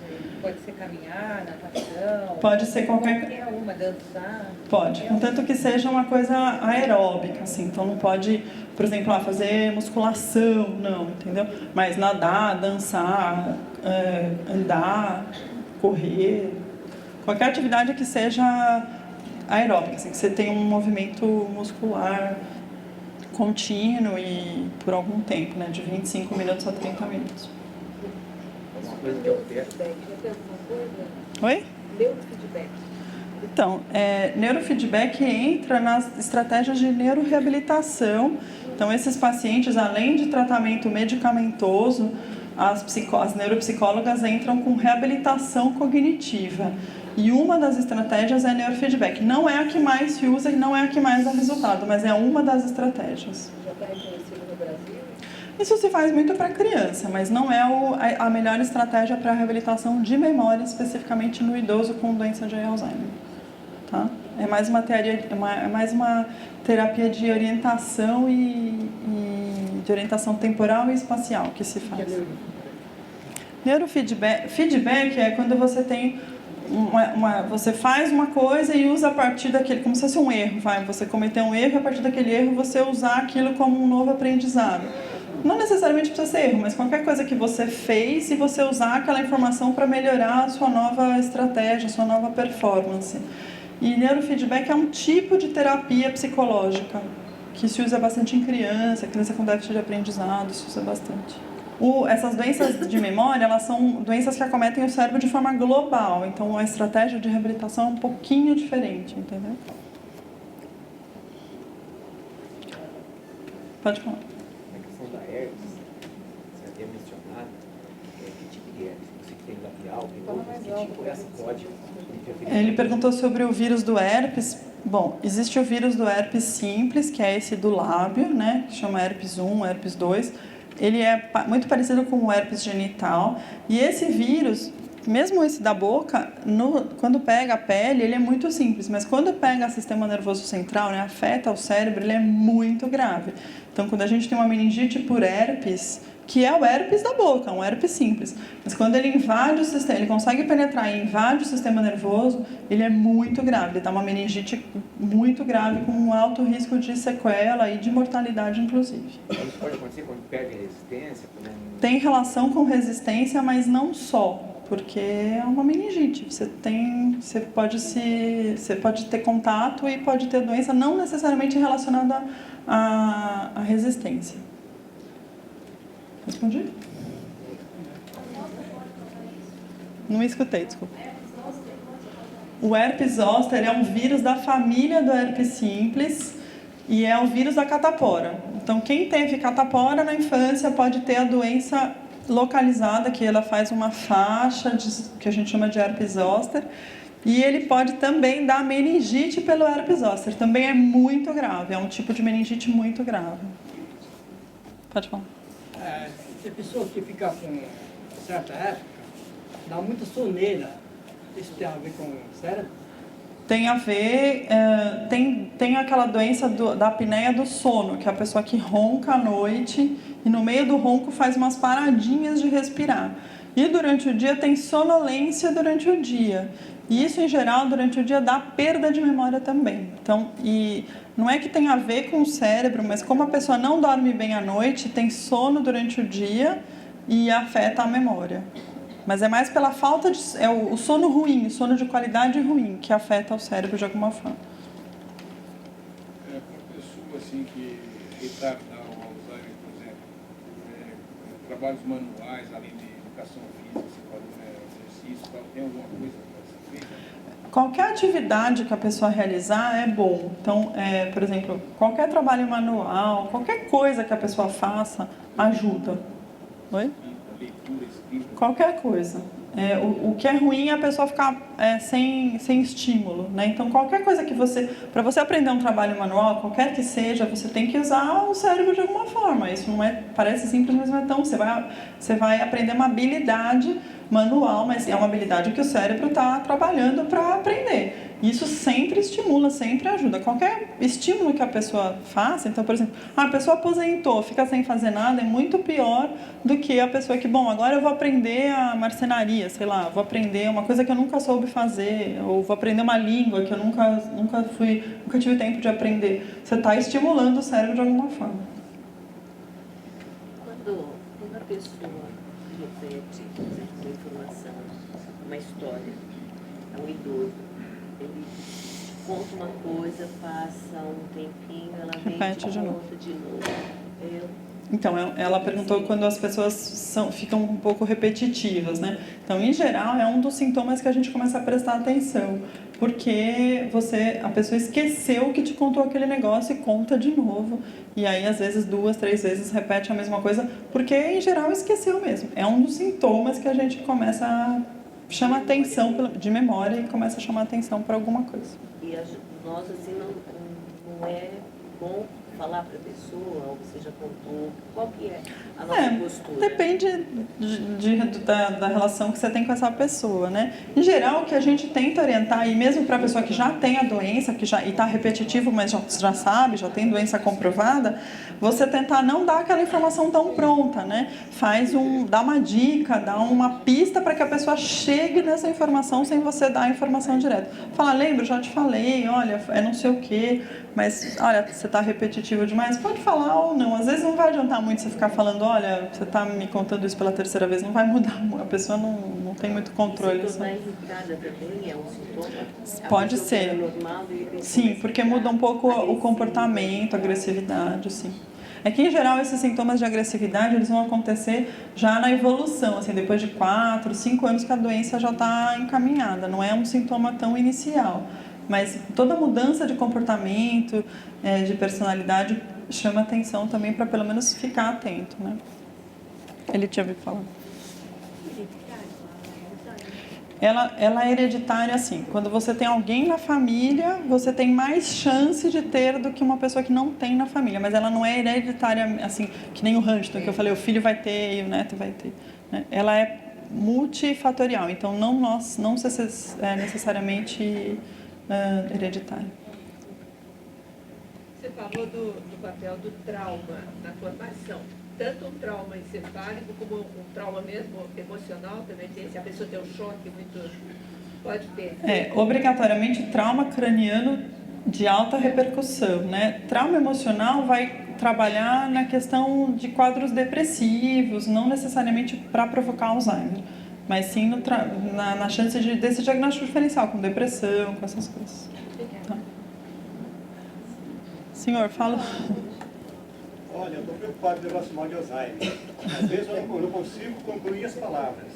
pode ser caminhar, natação, pode ser qualquer uma, dançar. Pode, contanto que seja uma coisa aeróbica, assim, então não pode, por exemplo, fazer musculação, não, entendeu? Mas nadar, dançar, andar, correr, qualquer atividade que seja aeróbica, assim, que você tenha um movimento muscular contínuo e por algum tempo, né, de 25 minutos a 30 minutos. Oi? Neurofeedback. Então, neurofeedback entra nas estratégias de neuroreabilitação. Então, esses pacientes, além de tratamento medicamentoso, as neuropsicólogas entram com reabilitação cognitiva. E uma das estratégias é neurofeedback. Não é a que mais se usa e não é a que mais dá resultado, mas é uma das estratégias. Já está reconhecido no Brasil? Isso se faz muito para criança, mas não é a melhor estratégia para a reabilitação de memória, especificamente no idoso com doença de Alzheimer. Tá? É mais uma terapia de orientação e de orientação temporal e espacial que se faz. Neurofeedback é quando você tem você faz uma coisa e usa a partir daquele, como se fosse um erro, você cometeu um erro e a partir daquele erro você usar aquilo como um novo aprendizado. Não necessariamente precisa ser erro, mas qualquer coisa que você fez e você usar aquela informação para melhorar a sua nova estratégia, a sua nova performance. E neurofeedback é um tipo de terapia psicológica que se usa bastante em criança com déficit de aprendizado, se usa bastante. Essas doenças de memória, elas são doenças que acometem o cérebro de forma global, então a estratégia de reabilitação é um pouquinho diferente, entendeu? Pode falar. Na questão da herpes, você havia mencionado que tipo de herpes? Você que tem labial, tem outros, que tipo essa pode interferir? Ele perguntou sobre o vírus do herpes. Bom, existe o vírus do herpes simples, que é esse do lábio, né, que chama herpes 1, herpes 2. Ele é muito parecido com o herpes genital. E esse vírus, mesmo esse da boca, quando pega a pele, ele é muito simples. Mas quando pega o sistema nervoso central, né, afeta o cérebro, ele é muito grave. Então, quando a gente tem uma meningite por herpes, que é o herpes da boca, um herpes simples. Mas quando ele invade o sistema, ele consegue penetrar e invade o sistema nervoso, ele é muito grave. Ele dá uma meningite muito grave, com um alto risco de sequela e de mortalidade, inclusive. Isso pode acontecer quando perde a resistência? Tem relação com resistência, mas não só, porque é uma meningite. Você pode ter contato e pode ter doença não necessariamente relacionada à resistência. Respondi? Não escutei, desculpa. O herpes zoster é um vírus da família do herpes simples e é o vírus da catapora. Então, quem teve catapora na infância pode ter a doença localizada, que ela faz uma faixa que a gente chama de herpes zoster, e ele pode também dar meningite pelo herpes zoster. Também é muito grave, é um tipo de meningite muito grave. Pode falar. Se a pessoa que fica com certa época, dá muita soneira, isso tem a ver com o cérebro? Tem a ver, tem aquela doença da apneia do sono, que é a pessoa que ronca à noite e no meio do ronco faz umas paradinhas de respirar. E durante o dia tem sonolência durante o dia. E isso, em geral, durante o dia dá perda de memória também. Então, e não é que tem a ver com o cérebro, mas como a pessoa não dorme bem à noite, tem sono durante o dia e afeta a memória. Mas é mais pela falta de... É o sono ruim, o sono de qualidade ruim, que afeta o cérebro de alguma forma. Para a pessoa assim, que retarda o Alzheimer, por exemplo, trabalhos manuais, além de educação física, você falou, exercício, tem alguma coisa para ser feita? Qualquer atividade que a pessoa realizar é bom. Então, por exemplo, qualquer trabalho manual, qualquer coisa que a pessoa faça, ajuda. Oi? Leitura, escrita. Qualquer coisa. O que é ruim é a pessoa ficar sem estímulo, né? Então, qualquer coisa que para você aprender um trabalho manual, qualquer que seja, você tem que usar o cérebro de alguma forma. Isso não parece simples, mas não é tão. Você vai aprender uma habilidade manual, mas é uma habilidade que o cérebro está trabalhando para aprender. Isso sempre estimula, sempre ajuda. Qualquer estímulo que a pessoa faça, então, por exemplo, a pessoa aposentou, fica sem fazer nada, é muito pior do que a pessoa que, bom, agora eu vou aprender a marcenaria, sei lá, vou aprender uma coisa que eu nunca soube fazer, ou vou aprender uma língua que eu nunca tive tempo de aprender. Você está estimulando o cérebro de alguma forma. Quando a pessoa repete, por exemplo, uma informação, uma história, é um idoso, ele conta uma coisa, passa um tempinho, ela vem e conta de novo. Então, ela perguntou quando as pessoas ficam um pouco repetitivas, né? Então, em geral, é um dos sintomas que a gente começa a prestar atenção, porque a pessoa esqueceu que te contou aquele negócio e conta de novo, e aí, às vezes, 2, 3 vezes repete a mesma coisa, porque, em geral, esqueceu mesmo. É um dos sintomas que a gente começa a chamar atenção de memória e começa a chamar atenção para alguma coisa. E nós, assim, não é bom falar para a pessoa, ou você já contou, qual que é a nossa postura? Depende da relação que você tem com essa pessoa, né? Em geral, o que a gente tenta orientar, e mesmo para a pessoa que já tem a doença, e está repetitivo, mas já sabe, já tem doença comprovada, você tentar não dar aquela informação tão pronta, né? Dá uma dica, dá uma pista para que a pessoa chegue nessa informação sem você dar a informação direta. Fala, lembra, já te falei, olha, é não sei o quê, mas, olha, você está repetitivo demais, pode falar ou não. Às vezes não vai adiantar muito você ficar falando, olha, você está me contando isso pela terceira vez, não vai mudar, a pessoa não tem muito controle. E se tornar irritada também é um sintoma? Pode ser. Normal, sim, porque muda um pouco o comportamento, a agressividade, sim. É que, em geral, esses sintomas de agressividade, eles vão acontecer já na evolução, assim, depois de 4, 5 anos que a doença já está encaminhada, não é um sintoma tão inicial. Mas toda mudança de comportamento, de personalidade, chama atenção também para pelo menos ficar atento, né? Ele tinha ouvido falar. Ela é hereditária assim. Quando você tem alguém na família, você tem mais chance de ter do que uma pessoa que não tem na família. Mas ela não é hereditária assim, que nem o Huntington, que eu falei, o filho vai ter e o neto vai ter, né? Ela é multifatorial, então não necessariamente hereditário. Você falou do papel do trauma na formação. Tanto um trauma encefálico como um trauma mesmo emocional também tem. Se a pessoa tem um choque muito... Pode ter. Obrigatoriamente trauma craniano de alta repercussão, né? Trauma emocional vai trabalhar na questão de quadros depressivos, não necessariamente para provocar Alzheimer, mas sim na chance desse diagnóstico diferencial, com depressão, com essas coisas. Tá. Senhor, fala. Olha, olha, eu estou preocupado com o negócio mal de Alzheimer. Às vezes eu não consigo concluir as palavras.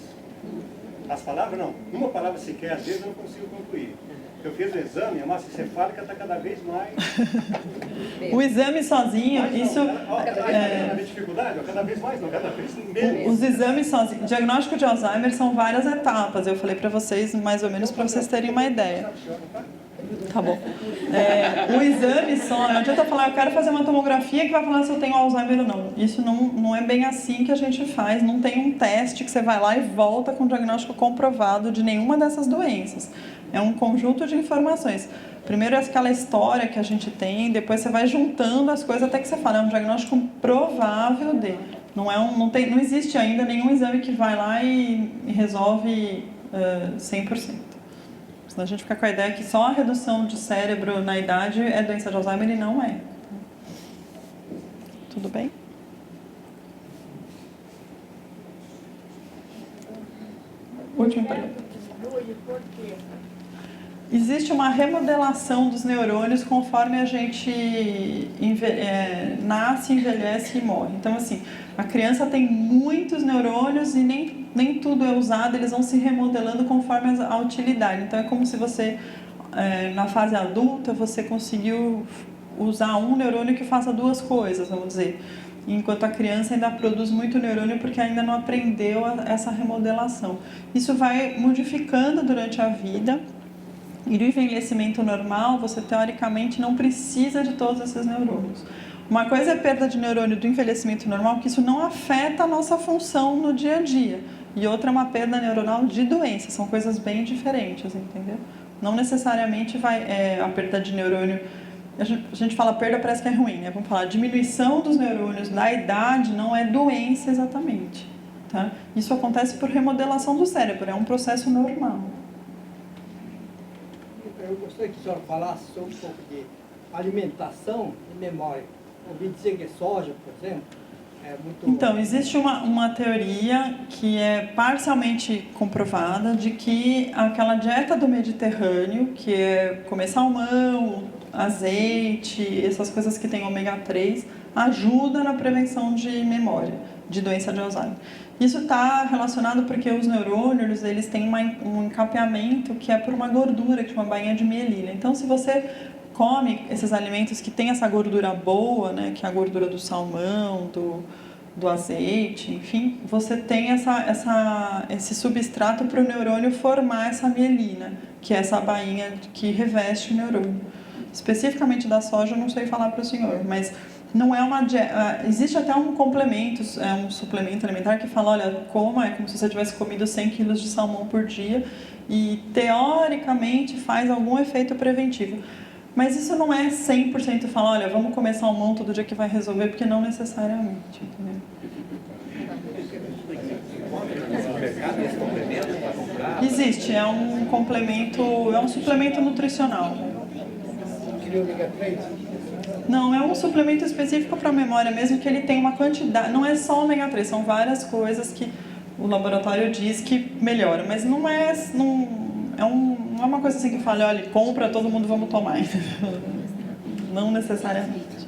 As palavras não, uma palavra sequer, às vezes eu não consigo concluir. Eu fiz o exame, a massa encefálica está cada vez mais... O exame sozinho, isso... Cada vez dificuldade? Cada vez mais, não, cada vez menos. Os exames sozinhos... Diagnóstico de Alzheimer são várias etapas. Eu falei para vocês, mais ou menos, para vocês terem uma ideia. Tá bom. O exame só, não adianta falar, eu quero fazer uma tomografia que vai falar se eu tenho Alzheimer ou não. Isso não é bem assim que a gente faz. Não tem um teste que você vai lá e volta com um diagnóstico comprovado de nenhuma dessas doenças. É um conjunto de informações. Primeiro é aquela história que a gente tem, depois você vai juntando as coisas até que você fala, é um diagnóstico provável de. Não existe ainda nenhum exame que vai lá e resolve 100%. Senão a gente fica com a ideia que só a redução de cérebro na idade é doença de Alzheimer e não é. Tudo bem? Última pergunta. Existe uma remodelação dos neurônios conforme a gente nasce, envelhece e morre. Então, assim, a criança tem muitos neurônios e nem tudo é usado, eles vão se remodelando conforme a utilidade. Então, é como se você, na fase adulta, você conseguiu usar um neurônio que faça duas coisas, vamos dizer. Enquanto a criança ainda produz muito neurônio porque ainda não aprendeu essa remodelação. Isso vai modificando durante a vida. E no envelhecimento normal, você teoricamente não precisa de todos esses neurônios. Uma coisa é a perda de neurônio do envelhecimento normal, que isso não afeta a nossa função no dia a dia. E outra é uma perda neuronal de doença, são coisas bem diferentes, entendeu? Não necessariamente a perda de neurônio... A gente fala perda, parece que é ruim, né? Vamos falar, diminuição dos neurônios da idade não é doença exatamente. Tá? Isso acontece por remodelação do cérebro, é um processo normal. Eu gostaria que a senhora falasse sobre um pouco de alimentação e memória. Ouvi dizer que soja, por exemplo, é muito... Então, existe uma teoria que é parcialmente comprovada de que aquela dieta do Mediterrâneo, que é comer salmão, azeite, essas coisas que tem ômega 3, ajuda na prevenção de memória, de doença de Alzheimer. Isso está relacionado porque os neurônios, eles têm um encapeamento que é por uma gordura, que é uma bainha de mielina. Então, se você come esses alimentos que tem essa gordura boa, né, que é a gordura do salmão, do azeite, enfim, você tem esse substrato para o neurônio formar essa mielina, que é essa bainha que reveste o neurônio. Especificamente da soja, eu não sei falar para o senhor, mas não é uma dieta. Existe até um complemento, um suplemento alimentar que fala, olha, coma, é como se você tivesse comido 100 quilos de salmão por dia e, teoricamente, faz algum efeito preventivo. Mas isso não é 100% falar, olha, vamos comer salmão todo dia que vai resolver, porque não necessariamente, entendeu? Existe, é um suplemento nutricional. Não, é um suplemento específico para a memória, mesmo que ele tenha uma quantidade, não é só ômega 3, são várias coisas que o laboratório diz que melhora, mas não é uma coisa assim que fala, olha, compra, todo mundo vamos tomar, não necessariamente.